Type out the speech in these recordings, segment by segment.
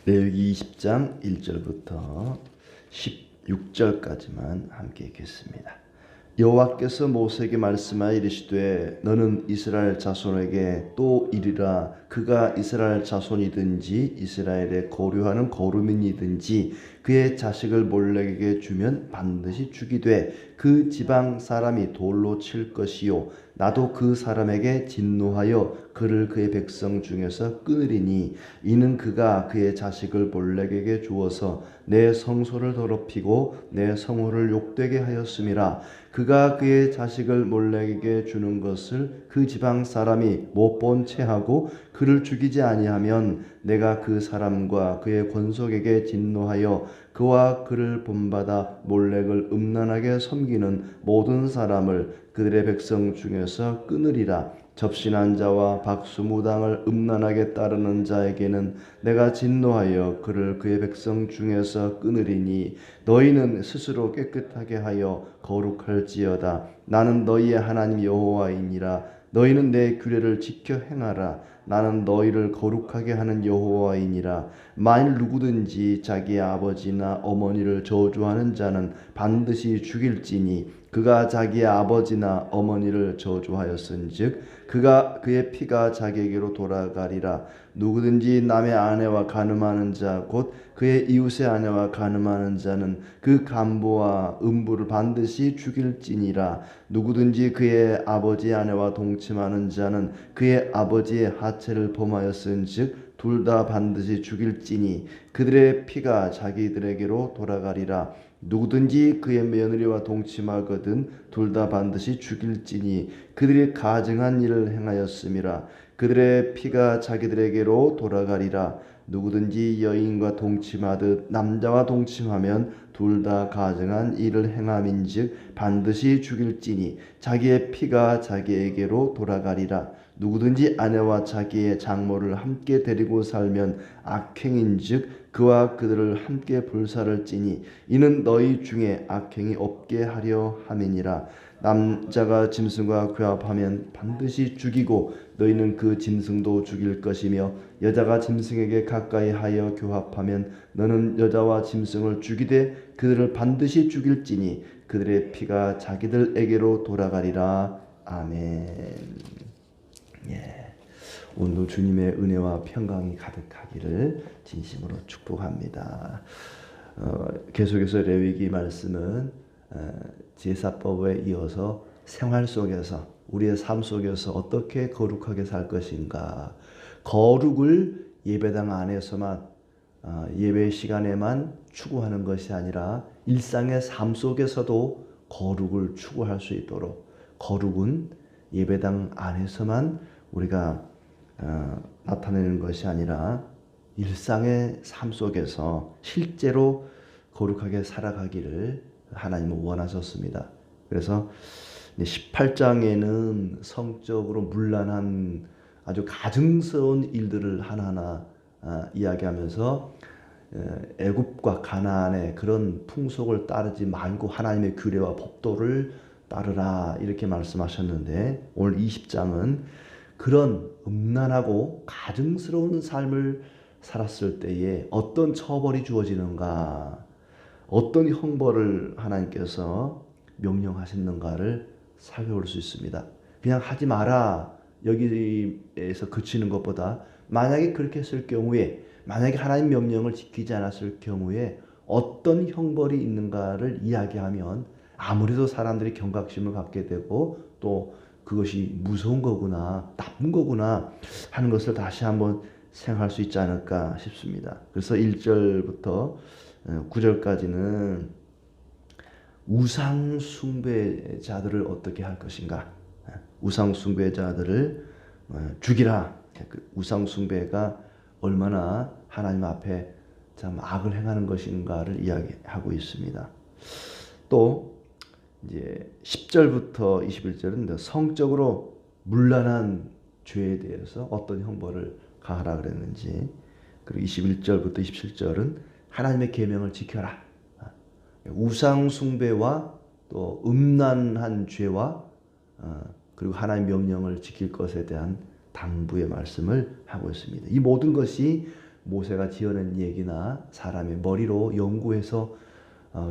레위기 20장 1절부터 16절까지만 함께 읽겠습니다. 여호와께서 모세에게 말씀하여 이르시되 너는 이스라엘 자손에게 또 이르라. 그가 이스라엘 자손이든지 이스라엘에 거류하는 거류민이든지 그의 자식을 몰렉에게 주면 반드시 죽이되 그 지방 사람이 돌로 칠 것이요 나도 그 사람에게 진노하여 그를 그의 백성 중에서 끊으리니 이는 그가 그의 자식을 몰렉에게 주어서 내 성소를 더럽히고 내 성호를 욕되게 하였음이라. 그가 그의 자식을 몰렉에게 주는 것을 그 지방 사람이 못 본 채 하고 그를 죽이지 아니하면 내가 그 사람과 그의 권속에게 진노하여 그와 그를 본받아 몰렉을 음란하게 섬기는 모든 사람을 그들의 백성 중에서 끊으리라. 접신한 자와 박수무당을 음란하게 따르는 자에게는 내가 진노하여 그를 그의 백성 중에서 끊으리니 너희는 스스로 깨끗하게 하여 거룩할지어다. 나는 너희의 하나님 여호와이니라. 너희는 내 규례를 지켜 행하라. 나는 너희를 거룩하게 하는 여호와이니라. 만일 누구든지 자기 아버지나 어머니를 저주하는 자는 반드시 죽일지니 그가 자기 아버지나 어머니를 저주하였은즉 그가 그의 피가 자기에게로 돌아가리라. 누구든지 남의 아내와 간음하는 자 곧 그의 이웃의 아내와 간음하는 자는 그 간부와 음부를 반드시 죽일지니라. 누구든지 그의 아버지 아내와 동침하는 자는 그의 아버지의 하체를 범하였은즉 둘 다 반드시 죽일지니 그들의 피가 자기들에게로 돌아가리라. 누구든지 그의 며느리와 동침하거든 둘 다 반드시 죽일지니 그들이 가증한 일을 행하였음이라. 그들의 피가 자기들에게로 돌아가리라. 누구든지 여인과 동침하듯 남자와 동침하면 둘 다 가증한 일을 행함인즉 반드시 죽일지니 자기의 피가 자기에게로 돌아가리라. 누구든지 아내와 자기의 장모를 함께 데리고 살면 악행인즉 그와 그들을 함께 불살을지니 이는 너희 중에 악행이 없게 하려 함이니라. 남자가 짐승과 교합하면 반드시 죽이고 너희는 그 짐승도 죽일 것이며 여자가 짐승에게 가까이 하여 교합하면 너는 여자와 짐승을 죽이되 그들을 반드시 죽일지니 그들의 피가 자기들에게로 돌아가리라. 아멘. 오늘도 주님의 은혜와 평강이 가득하기를 진심으로 축복합니다. 계속해서 레위기 말씀은 제사법에 이어서 생활 속에서 우리의 삶 속에서 어떻게 거룩하게 살 것인가, 거룩을 예배당 안에서만 예배 시간에만 추구하는 것이 아니라 일상의 삶 속에서도 거룩을 추구할 수 있도록, 거룩은 예배당 안에서만 우리가 나타내는 것이 아니라 일상의 삶 속에서 실제로 거룩하게 살아가기를 하나님은 원하셨습니다. 그래서 18장에는 성적으로 문란한 아주 가증스러운 일들을 하나하나 이야기하면서 애굽과 가나안의 그런 풍속을 따르지 말고 하나님의 규례와 법도를 따르라 이렇게 말씀하셨는데, 오늘 20장은 그런 음란하고 가증스러운 삶을 살았을 때에 어떤 처벌이 주어지는가, 어떤 형벌을 하나님께서 명령하셨는가를 살펴볼 수 있습니다. 그냥 하지 마라 여기에서 그치는 것보다 만약에 그렇게 했을 경우에, 만약에 하나님 명령을 지키지 않았을 경우에 어떤 형벌이 있는가를 이야기하면 아무래도 사람들이 경각심을 갖게 되고 또 그것이 무서운 거구나, 나쁜 거구나 하는 것을 다시 한번 생각할 수 있지 않을까 싶습니다. 그래서 1절부터 9절까지는 우상 숭배자들을 어떻게 할 것인가, 우상 숭배자들을 죽이라. 우상 숭배가 얼마나 하나님 앞에 참 악을 행하는 것인가를 이야기하고 있습니다. 또 이제 10절부터 21절은 성적으로 문란한 죄에 대해서 어떤 형벌을 가하라 그랬는지, 그리고 21절부터 27절은 하나님의 계명을 지켜라. 우상 숭배와 또 음란한 죄와 그리고 하나님의 명령을 지킬 것에 대한 당부의 말씀을 하고 있습니다. 이 모든 것이 모세가 지어낸 얘기나 사람의 머리로 연구해서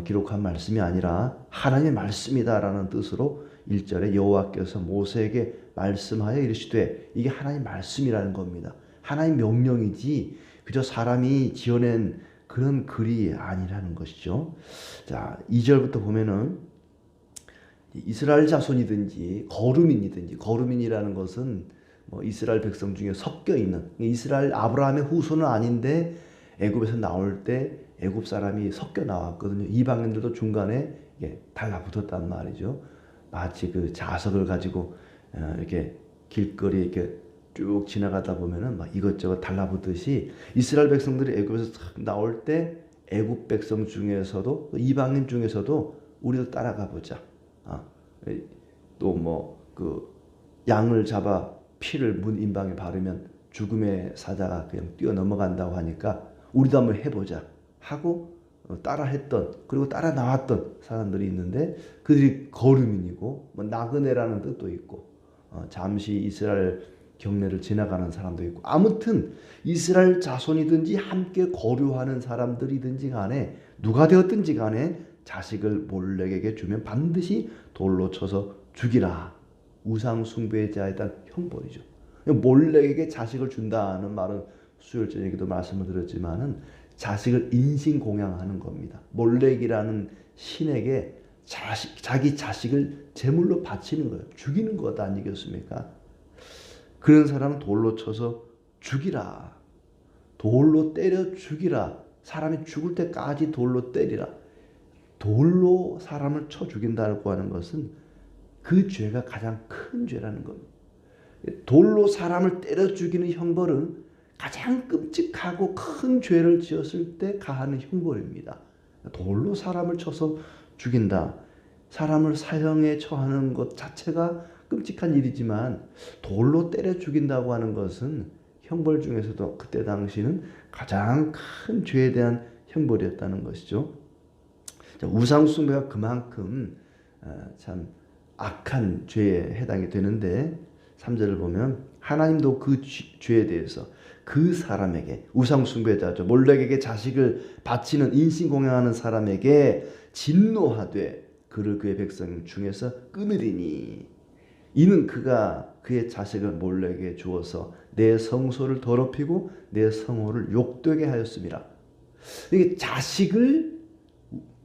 기록한 말씀이 아니라 하나님의 말씀이다라는 뜻으로 1절에 여호와께서 모세에게 말씀하여 이르시되, 이게 하나님의 말씀이라는 겁니다. 하나님의 명령이지 그저 사람이 지어낸 그런 글이 아니라는 것이죠. 자, 2절부터 보면은 이스라엘 자손이든지 거류민이든지, 거류민이라는 것은 이스라엘 백성 중에 섞여 있는, 이스라엘 아브라함의 후손은 아닌데 애굽에서 나올 때 애굽 사람이 섞여 나왔거든요. 이방인들도 중간에 달라붙었단 말이죠. 마치 그 자석을 가지고 이렇게 길거리 이렇게 쭉 지나가다 보면은 막 이것저것 달라붙듯이 이스라엘 백성들이 애굽에서 나올 때 애굽 백성 중에서도, 이방인 중에서도 우리도 따라가 보자. 또 그 양을 잡아 피를 문 임방에 바르면 죽음의 사자가 그냥 뛰어 넘어간다고 하니까 우리도 한번 해보자 하고 따라했던, 그리고 따라 나왔던 사람들이 있는데, 그들이 거류민이고 나그네라는 뜻도 있고 잠시 이스라엘 경내를 지나가는 사람도 있고, 아무튼 이스라엘 자손이든지 함께 거류하는 사람들이든지 간에 누가 되었든지 간에 자식을 몰렉에게 주면 반드시 돌로 쳐서 죽이라. 우상 숭배의 자에 대한 형벌이죠. 몰렉에게 자식을 준다는 말은 수요일 저녁에도 말씀을 드렸지만은 자식을 인신공양하는 겁니다. 몰렉이라는 신에게 자기 자식을 제물로 바치는 거예요. 죽이는 것 아니겠습니까? 그런 사람은 돌로 쳐서 죽이라. 돌로 때려 죽이라. 사람이 죽을 때까지 돌로 때리라. 돌로 사람을 쳐 죽인다고 하는 것은 그 죄가 가장 큰 죄라는 겁니다. 돌로 사람을 때려 죽이는 형벌은 가장 끔찍하고 큰 죄를 지었을 때 가하는 형벌입니다. 돌로 사람을 쳐서 죽인다. 사람을 사형에 처하는 것 자체가 끔찍한 일이지만 돌로 때려 죽인다고 하는 것은 형벌 중에서도 그때 당시는 가장 큰 죄에 대한 형벌이었다는 것이죠. 우상 숭배가 그만큼 참 악한 죄에 해당이 되는데, 3절을 보면 하나님도 그 죄에 대해서 그 사람에게, 우상 숭배자죠, 몰렉에게 자식을 바치는 인신공양하는 사람에게 진노하되 그를 그의 백성 중에서 끊으리니, 이는 그가 그의 자식을 몰렉에게 주어서 내 성소를 더럽히고 내 성호를 욕되게 하였음이라. 이게 자식을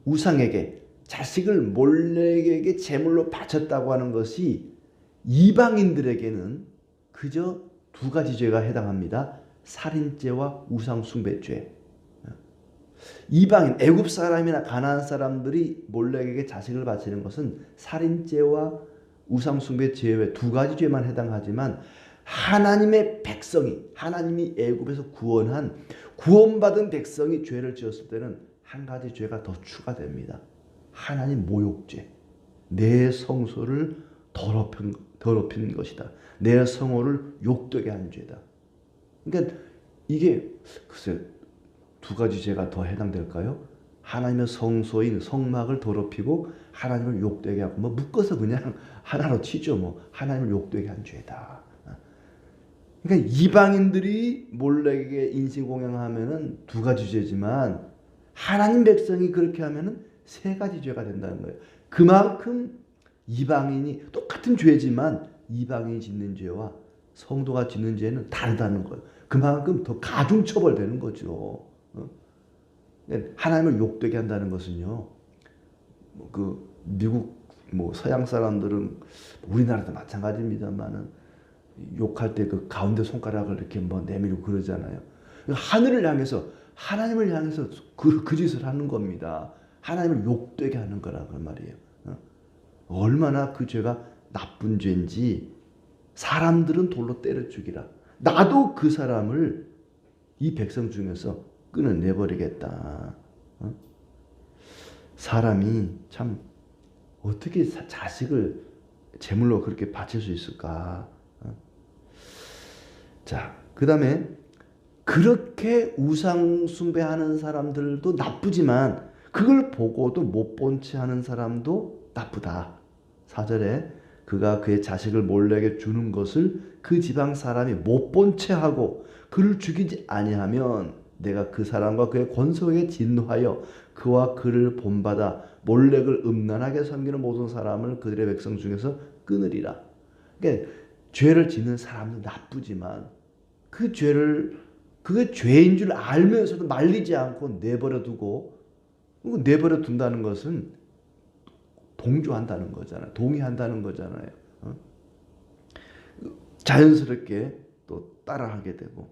우상에게, 자식을 몰렉에게 제물로 바쳤다고 하는 것이 이방인들에게는 그저 두 가지 죄가 해당합니다. 살인죄와 우상숭배죄. 이방인, 애굽 사람이나 가나안 사람들이 몰렉에게 자식을 바치는 것은 살인죄와 우상숭배 제외 두 가지 죄만 해당하지만, 하나님의 백성이, 하나님이 애굽에서 구원받은 백성이 죄를 지었을 때는 한 가지 죄가 더 추가됩니다. 하나님 모욕죄. 내 성소를 더럽힌 것이다. 내 성호를 욕되게 한 죄다. 그러니까 이게 글쎄 두 가지 죄가 더 해당될까요? 하나님의 성소인 성막을 더럽히고 하나님을 욕되게 하고, 묶어서 그냥 하나로 치죠. 하나님을 욕되게 한 죄다. 그러니까 이방인들이 몰렉에게 인신공양하면은 두 가지 죄지만, 하나님 백성이 그렇게 하면은 세 가지 죄가 된다는 거예요. 그만큼 이방인이 똑같은 죄지만 이방인이 짓는 죄와 성도가 짓는 죄는 다르다는 거예요. 그만큼 더 가중처벌되는 거죠. 하나님을 욕되게 한다는 것은요, 그 미국 서양 사람들은, 우리나라도 마찬가지입니다만은 욕할 때 그 가운데 손가락을 이렇게 내밀고 그러잖아요. 하늘을 향해서, 하나님을 향해서 그 짓을 하는 겁니다. 하나님을 욕되게 하는 거라고 말이에요. 얼마나 그 죄가 나쁜 죄인지 사람들은 돌로 때려 죽이라. 나도 그 사람을 이 백성 중에서 끊어내버리겠다. 사람이 참 어떻게 자식을 제물로 그렇게 바칠 수 있을까? 자, 그 다음에 그렇게 우상 숭배하는 사람들도 나쁘지만 그걸 보고도 못 본 채 하는 사람도 나쁘다. 4절에 그가 그의 자식을 몰렉에게 주는 것을 그 지방 사람이 못 본 채 하고 그를 죽이지 아니하면 내가 그 사람과 그의 권속에게 진노하여 그와 그를 본받아 몰렉을 음란하게 섬기는 모든 사람을 그들의 백성 중에서 끊으리라. 그러니까 죄를 짓는 사람도 나쁘지만 그 죄를 그게 죄인 줄 알면서도 말리지 않고 내버려 두고, 내버려 둔다는 것은 동조한다는 거잖아요. 동의한다는 거잖아요. 자연스럽게 또 따라하게 되고,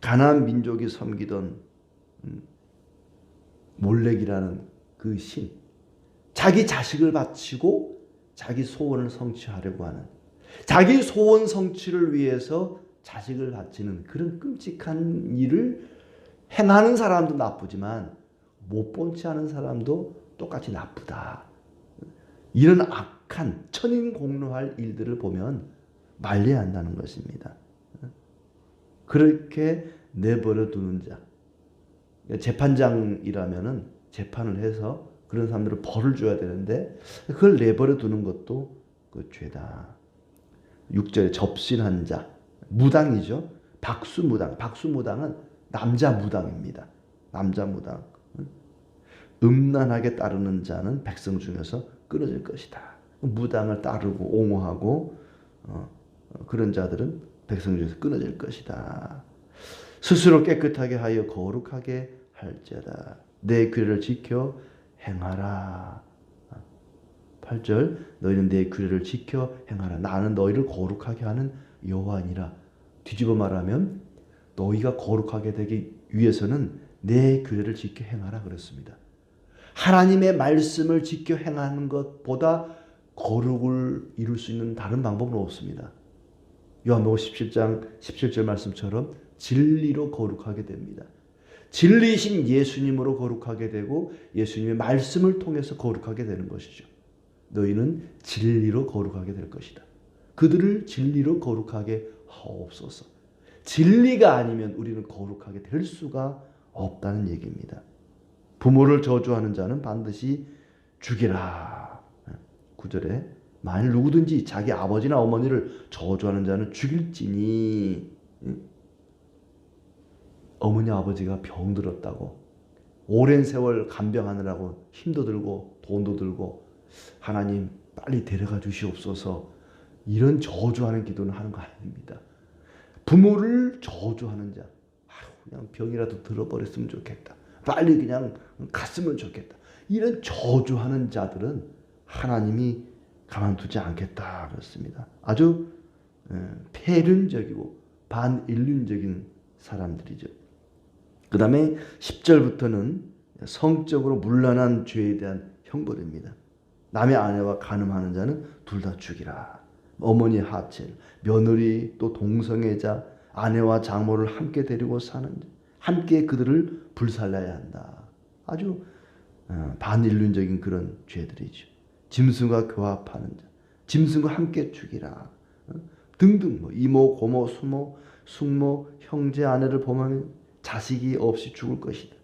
가나안 민족이 섬기던 몰렉이라는 그 신, 자기 자식을 바치고 자기 소원을 성취하려고 하는, 자기 소원 성취를 위해서 자식을 바치는 그런 끔찍한 일을 행하는 사람도 나쁘지만 못 본 채 하는 사람도 똑같이 나쁘다. 이런 악한 천인공노할 일들을 보면 말려야 한다는 것입니다. 그렇게 내버려 두는 자, 재판장이라면은 재판을 해서 그런 사람들을 벌을 줘야 되는데 그걸 내버려 두는 것도 그 죄다. 6절에 접신한 자, 무당이죠. 박수무당. 박수무당은 남자 무당입니다. 남자 무당. 음란하게 따르는 자는 백성 중에서 끊어질 것이다. 무당을 따르고 옹호하고 그런 자들은 백성 중에서 끊어질 것이다. 스스로 깨끗하게 하여 거룩하게 할지어다. 내 규례를 지켜 행하라. 8절 너희는 내 규례를 지켜 행하라. 나는 너희를 거룩하게 하는 여호와니라. 뒤집어 말하면 너희가 거룩하게 되기 위해서는 내 규례를 지켜 행하라 그랬습니다. 하나님의 말씀을 지켜 행하는 것보다 거룩을 이룰 수 있는 다른 방법은 없습니다. 요한복음 17장 17절 말씀처럼 진리로 거룩하게 됩니다. 진리이신 예수님으로 거룩하게 되고 예수님의 말씀을 통해서 거룩하게 되는 것이죠. 너희는 진리로 거룩하게 될 것이다. 그들을 진리로 거룩하게 하옵소서. 진리가 아니면 우리는 거룩하게 될 수가 없다는 얘기입니다. 부모를 저주하는 자는 반드시 죽이라. 9절에 만일 누구든지 자기 아버지나 어머니를 저주하는 자는 죽일지니. 어머니 아버지가 병들었다고 오랜 세월 간병하느라고 힘도 들고 돈도 들고 하나님 빨리 데려가 주시옵소서, 이런 저주하는 기도는 하는 거 아닙니다. 부모를 저주하는 자, 그냥 병이라도 들어버렸으면 좋겠다, 빨리 그냥 갔으면 좋겠다, 이런 저주하는 자들은 하나님이 가만두지 않겠다 그렇습니다. 아주 폐륜적이고 반인륜적인 사람들이죠. 그 다음에 10절부터는 성적으로 문란한 죄에 대한 형벌입니다. 남의 아내와 간음하는 자는 둘 다 죽이라. 어머니 하체, 며느리 또 동성애자, 아내와 장모를 함께 데리고 사는 자, 함께 그들을 불살라야 한다. 아주 반인륜적인 그런 죄들이죠. 짐승과 교합하는 자, 짐승과 함께 죽이라. 등등 이모, 고모, 수모, 숙모, 형제, 아내를 범하면 자식이 없이 죽을 것이다.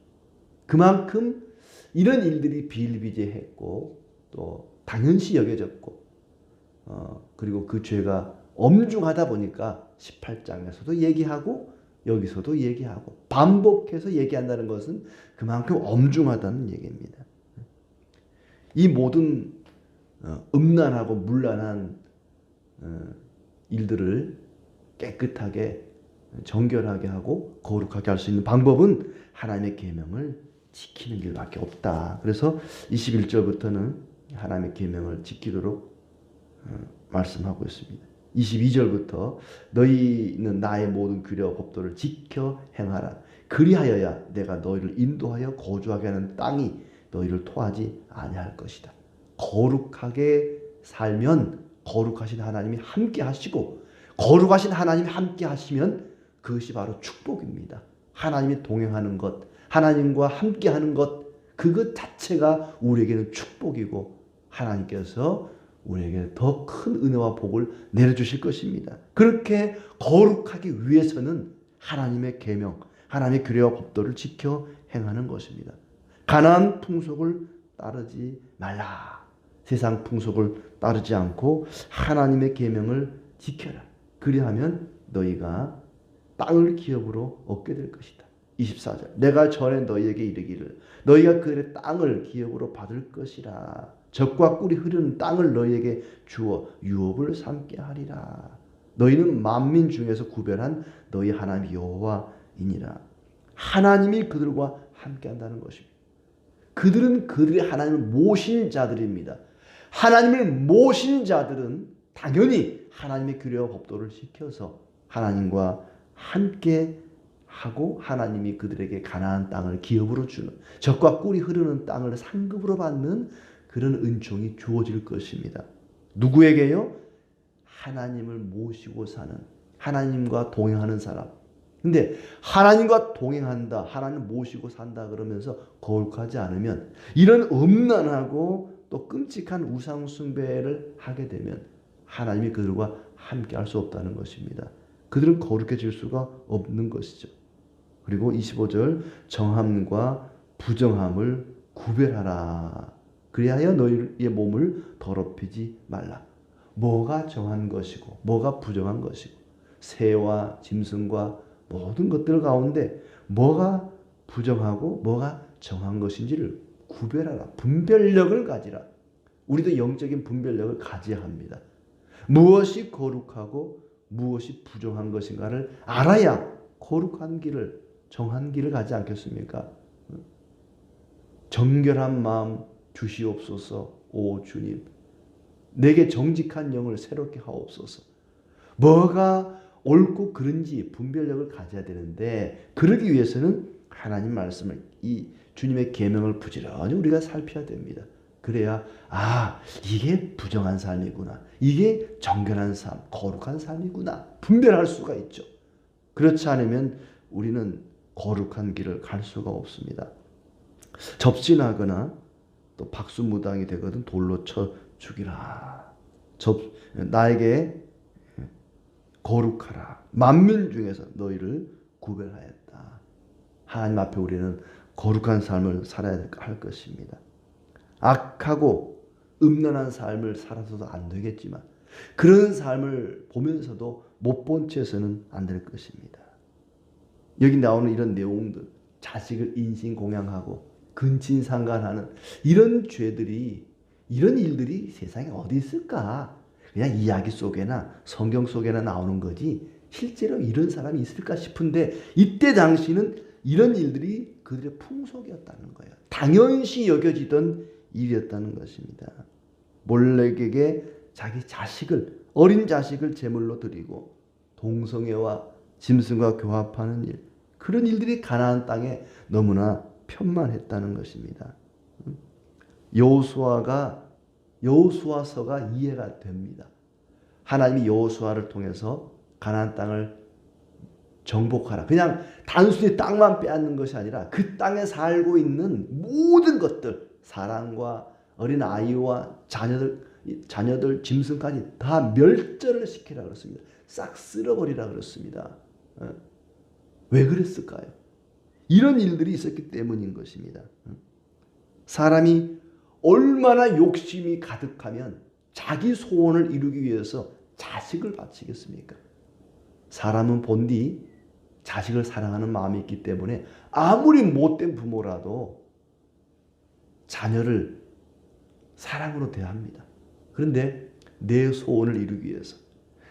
그만큼 이런 일들이 비일비재했고 또 당연시 여겨졌고 그리고 그 죄가 엄중하다 보니까 18장에서도 얘기하고 여기서도 얘기하고 반복해서 얘기한다는 것은 그만큼 엄중하다는 얘기입니다. 이 모든 음란하고 문란한 일들을 깨끗하게 정결하게 하고 거룩하게 할 수 있는 방법은 하나님의 계명을 지키는 길밖에 없다. 그래서 21절부터는 하나님의 계명을 지키도록 말씀하고 있습니다. 22절부터 너희는 나의 모든 규례와 법도를 지켜 행하라. 그리하여야 내가 너희를 인도하여 거주하게 하는 땅이 너희를 토하지 아니할 것이다. 거룩하게 살면 거룩하신 하나님이 함께 하시고, 거룩하신 하나님이 함께 하시면 그것이 바로 축복입니다. 하나님이 동행하는 것, 하나님과 함께하는 것, 그것 자체가 우리에게는 축복이고 하나님께서 우리에게 더 큰 은혜와 복을 내려주실 것입니다. 그렇게 거룩하기 위해서는 하나님의 계명, 하나님의 규례와 법도를 지켜 행하는 것입니다. 가나안 풍속을 따르지 말라. 세상 풍속을 따르지 않고 하나님의 계명을 지켜라. 그리하면 너희가 땅을 기업으로 얻게 될 것이다. 24절 내가 전에 너희에게 이르기를 너희가 그들의 땅을 기업으로 받을 것이라. 젖과 꿀이 흐르는 땅을 너희에게 주어 유업을 삼게 하리라. 너희는 만민 중에서 구별한 너희 하나님 여호와이니라. 하나님이 그들과 함께한다는 것입니다. 그들은 그들의 하나님을 모신 자들입니다. 하나님을 모신 자들은 당연히 하나님의 규례와 법도를 지켜서 하나님과 함께 하고 하나님이 그들에게 가나안 땅을 기업으로 주는 젖과 꿀이 흐르는 땅을 상급으로 받는 그런 은총이 주어질 것입니다. 누구에게요? 하나님을 모시고 사는 하나님과 동행하는 사람. 근데 하나님과 동행한다, 하나님 모시고 산다 그러면서 거룩하지 않으면 이런 음란하고 또 끔찍한 우상 숭배를 하게 되면 하나님이 그들과 함께 할 수 없다는 것입니다. 그들은 거룩해질 수가 없는 것이죠. 그리고 25절 정함과 부정함을 구별하라. 그리하여 너희의 몸을 더럽히지 말라. 뭐가 정한 것이고 뭐가 부정한 것이고 새와 짐승과 모든 것들 가운데 뭐가 부정하고 뭐가 정한 것인지를 구별하라. 분별력을 가지라. 우리도 영적인 분별력을 가져야 합니다. 무엇이 거룩하고 무엇이 부정한 것인가를 알아야 거룩한 길을 정한 길을 가지 않겠습니까? 정결한 마음 주시옵소서. 오 주님, 내게 정직한 영을 새롭게 하옵소서. 뭐가 옳고 그른지 분별력을 가져야 되는데 그러기 위해서는 하나님 말씀을 이 주님의 계명을 부지런히 우리가 살펴야 됩니다. 그래야 이게 부정한 삶이구나. 이게 정결한 삶, 거룩한 삶이구나. 분별할 수가 있죠. 그렇지 않으면 우리는 거룩한 길을 갈 수가 없습니다. 접신하거나 또 박수무당이 되거든 돌로 쳐 죽이라. 나에게 거룩하라. 만민 중에서 너희를 구별하였다. 하나님 앞에 우리는 거룩한 삶을 살아야 할 것입니다. 악하고 음란한 삶을 살아서도 안 되겠지만 그런 삶을 보면서도 못 본 채서는 안 될 것입니다. 여기 나오는 이런 내용들, 자식을 인신공양하고 근친상간하는 이런 죄들이, 이런 일들이 세상에 어디 있을까? 그냥 이야기 속에나 성경 속에나 나오는 거지 실제로 이런 사람이 있을까 싶은데 이때 당시는 이런 일들이 그들의 풍속이었다는 거예요. 당연시 여겨지던 일이었다는 것입니다. 몰렉에게 자기 자식을, 어린 자식을 제물로 드리고 동성애와 짐승과 교합하는 일, 그런 일들이 가나안 땅에 너무나 편만했다는 것입니다. 여호수아서가 이해가 됩니다. 하나님이 여호수아를 통해서 가나안 땅을 정복하라. 그냥 단순히 땅만 빼앗는 것이 아니라 그 땅에 살고 있는 모든 것들, 사람과 어린 아이와 자녀들, 짐승까지 다 멸절을 시키라 그랬습니다. 싹 쓸어버리라 그랬습니다. 왜 그랬을까요? 이런 일들이 있었기 때문인 것입니다. 사람이 얼마나 욕심이 가득하면 자기 소원을 이루기 위해서 자식을 바치겠습니까? 사람은 본디 자식을 사랑하는 마음이 있기 때문에 아무리 못된 부모라도 자녀를 사랑으로 대합니다. 그런데 내 소원을 이루기 위해서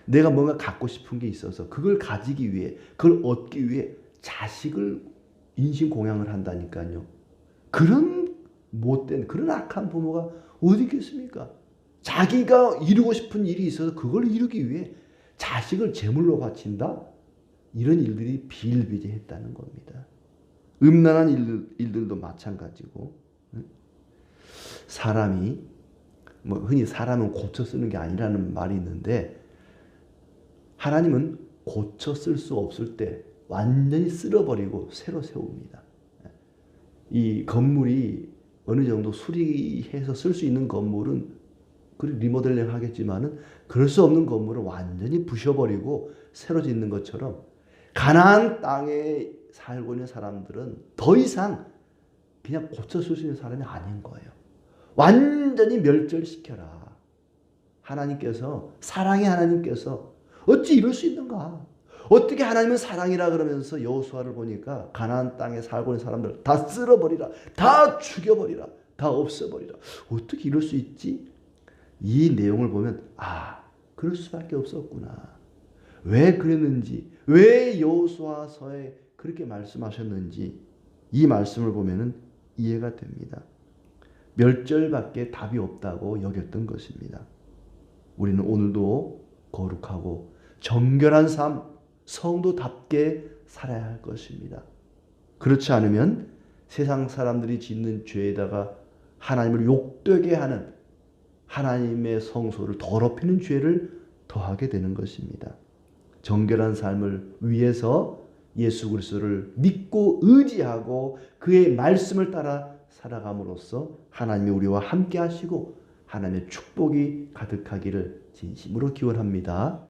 내가 뭔가 갖고 싶은 게 있어서 그걸 가지기 위해, 그걸 얻기 위해 자식을 인신공양을 한다니까요. 그런 못된, 그런 악한 부모가 어디 있겠습니까? 자기가 이루고 싶은 일이 있어서 그걸 이루기 위해 자식을 제물로 바친다? 이런 일들이 비일비재했다는 겁니다. 음란한 일들도 마찬가지고, 사람이 흔히 사람은 고쳐 쓰는 게 아니라는 말이 있는데 하나님은 고쳐 쓸 수 없을 때 완전히 쓸어버리고 새로 세웁니다. 이 건물이 어느 정도 수리해서 쓸 수 있는 건물은 그리고 리모델링 하겠지만은 그럴 수 없는 건물을 완전히 부셔버리고 새로 짓는 것처럼 가나안 땅에 살고 있는 사람들은 더 이상 그냥 고쳐 쓸 수 있는 사람이 아닌 거예요. 완전히 멸절시켜라. 하나님께서, 사랑의 하나님께서 어찌 이럴 수 있는가? 어떻게 하나님은 사랑이라 그러면서 여호수아를 보니까 가나안 땅에 살고 있는 사람들 다 쓸어버리라, 다 죽여버리라, 다 없애버리라. 어떻게 이럴 수 있지? 이 내용을 보면 그럴 수밖에 없었구나. 왜 그랬는지, 왜 여호수아서에 그렇게 말씀하셨는지 이 말씀을 보면은 이해가 됩니다. 멸절밖에 답이 없다고 여겼던 것입니다. 우리는 오늘도 거룩하고 정결한 삶, 성도답게 살아야 할 것입니다. 그렇지 않으면 세상 사람들이 짓는 죄에다가 하나님을 욕되게 하는, 하나님의 성소를 더럽히는 죄를 더하게 되는 것입니다. 정결한 삶을 위해서 예수 그리스도를 믿고 의지하고 그의 말씀을 따라 살아감으로써 하나님이 우리와 함께 하시고 하나님의 축복이 가득하기를 진심으로 기원합니다.